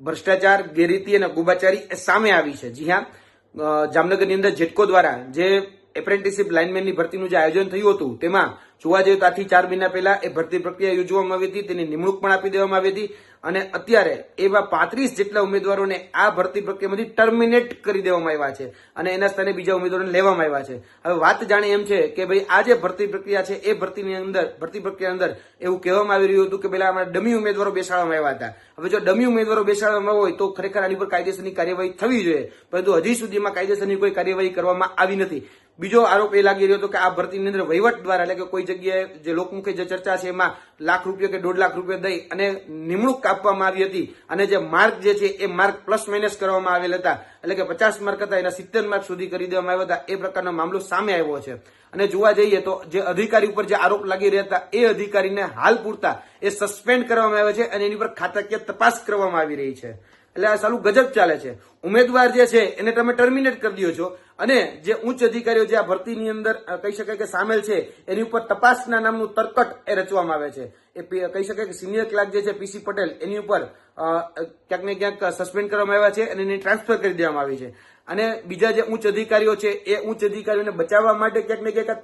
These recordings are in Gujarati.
ભ્રષ્ટાચાર, ગેરરીતિ અને ગોબાચારી એ સામે આવી છે. જી હા, જામનગરની અંદર જેટકો દ્વારા જે એપ્રેન્ટિસશીપ લાઇનમેનની ભરતીનું જે આયોજન થયું હતું તેમાં જોવા જઈએ તો આથી 4 મહિના પહેલા એ ભરતી પ્રક્રિયા યોજવામાં આવી હતી, તેની નિમણૂક પણ આપી દેવામાં આવી હતી અને અત્યારે એવા 35 જેટલા ઉમેદવારોને આ ભરતી પ્રક્રિયામાંથી ટર્મિનેટ કરી દેવામાં આવ્યા છે અને એના સ્થાને બીજા ઉમેદવારોને લેવામાં આવ્યા છે. હવે વાત જાણે એમ છે કે ભાઈ આ જે ભરતી પ્રક્રિયા છે એ ભરતી પ્રક્રિયા અંદર એવું કહેવામાં આવી રહ્યું હતું કે પેલા અમારા ડમી ઉમેદવારો બેસાડવામાં આવ્યા હતા. હવે જો ડમી ઉમેદવારો બેસાડવામાં હોય તો ખરેખર આની પર કાયદેસરની કાર્યવાહી થવી જોઈએ, પરંતુ હજી સુધીમાં કાયદેસરની કોઈ કાર્યવાહી કરવામાં આવી નથી. બીજો આરોપ એ લાગી રહ્યો હતો કે આ ભરતીની અંદર વહીવટ દ્વારા એટલે કે કોઈ જગ્યાએ જે લોકમુખે જે ચર્ચા છે એમાં લાખ રૂપિયા કે 1.5 લાખ રૂપિયા દઈ અને નિમણૂક આપવામાં આવી હતી અને જે માર્ક જે છે એ માર્ક પ્લસ માઇનસ કરવામાં આવેલ હતા, એટલે કે 50 માર્ક હતા એના 70 માર્ક સુધી કરી દેવામાં આવ્યા હતા. એ પ્રકારનો મામલો સામે આવ્યો છે અને જોવા જઈએ તો જે અધિકારી ઉપર જે આરોપ લાગી રહ્યા હતા એ અધિકારીને હાલ પૂરતા એ સસ્પેન્ડ કરવામાં આવ્યા છે અને એની પર ખાતાકીય તપાસ કરવામાં આવી રહી છે. એટલે આ સાલું ગજબ ચાલે છે. ઉમેદવાર જે છે એને તમે ટર્મિનેટ કરી દો છો અને જે ઉચ્ચ અધિકારીઓ જે આ ભરતીની અંદર કહી શકાય કે સામેલ છે એની ઉપર તપાસના નામનું તરકટ એ રચવામાં આવે છે. એ કહી શકાય કે સિનિયર ક્લાર્ક જે છે પીસી પટેલ એની ઉપર ક્યાંક ને ક્યાંક સસ્પેન્ડ કરવામાં આવ્યા છે અને એને ટ્રાન્સફર કરી દેવામાં આવી છે. અને બીજા જે ઉચ્ચ અધિકારીઓ છે એ ઉચ્ચ અધિકારીઓને બચાવવા માટે ક્યાંક ને ક્યાંક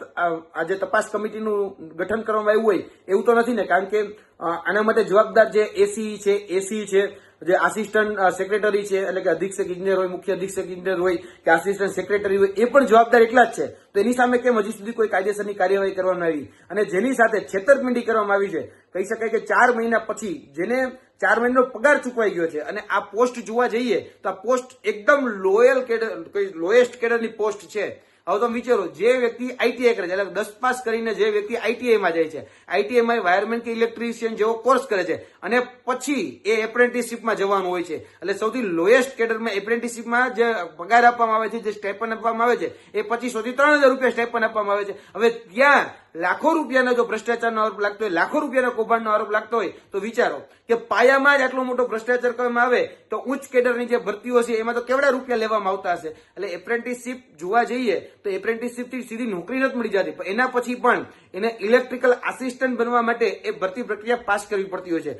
આ જે તપાસ કમિટીનું ગઠન કરવામાં આવ્યું હોય એવું તો નથી ને, કારણ કે આના માટે જવાબદાર જે એસી છે જે આસિસ્ટન્ટ સેક્રેટરી છે એટલે કે અધિક્ષક ઇજનેર હોય, મુખ્ય અધિક્ષક ઇજનેર હોય કે આસિસ્ટન્ટ સેક્રેટરી હોય એ પણ જવાબદાર એટલા જ છે. તો એની સામે કેમ હજી સુધી કોઈ કાયદેસરની કાર્યવાહી કરવામાં આવી અને જેની સાથે છેતરપિંડી કરવામાં આવી છે. કહી શકાય કે 4 મહિના પછી જેને 4 મહિનાનો પગાર ચૂકવાઈ ગયો છે અને આ પોસ્ટ જોવા જઈએ તો આ પોસ્ટ એકદમ લોએસ્ટ કેડરની પોસ્ટ છે. હવે તમે વિચારો, જે વ્યક્તિ આઈટીઆઈ કરે છે એટલે 10 પાસ કરીને જે વ્યક્તિ આઈટીઆઈમાં જાય છે, આઈટીઆઈમાં વાયરમેન કે ઇલેક્ટ્રિશિયન જેવો કોર્સ કરે છે અને પછી એ એપ્રેન્ટિસશીપમાં જવાનું હોય છે, એટલે સૌથી લોએસ્ટ કેડરમાં એપ્રેન્ટિસશીપમાં જે પગાર આપવામાં આવે છે, જે સ્ટાઇપન્ડ આપવામાં આવે છે એ 2500 થી 3000 રૂપિયા સ્ટાઇપન્ડ આપવામાં આવે છે. હવે ત્યાં લાખો રૂપિયાનો જો ભ્રષ્ટાચારનો આરોપ લાગતો હોય, લાખો રૂપિયાના કૌભાંડનો આરોપ લાગતો હોય તો વિચારો કે પાયામાં જ આટલો મોટો ભ્રષ્ટાચાર કરવામાં આવે તો ઉચ્ચ કેડરની જે ભરતીઓ છે એમાં તો કેવડા રૂપિયા લેવામાં આવતા હશે. એટલે એપ્રેન્ટિસશીપ જોવા જઈએ તો એપ્રેન્ટિસશીપ થી સીધી નોકરી નથી મળી જતી, પણ એના પછી પણ એને ઇલેક્ટ્રિકલ આસિસ્ટન્ટ બનવા માટે એ ભરતી પ્રક્રિયા પાસ કરવી પડતી હોય છે.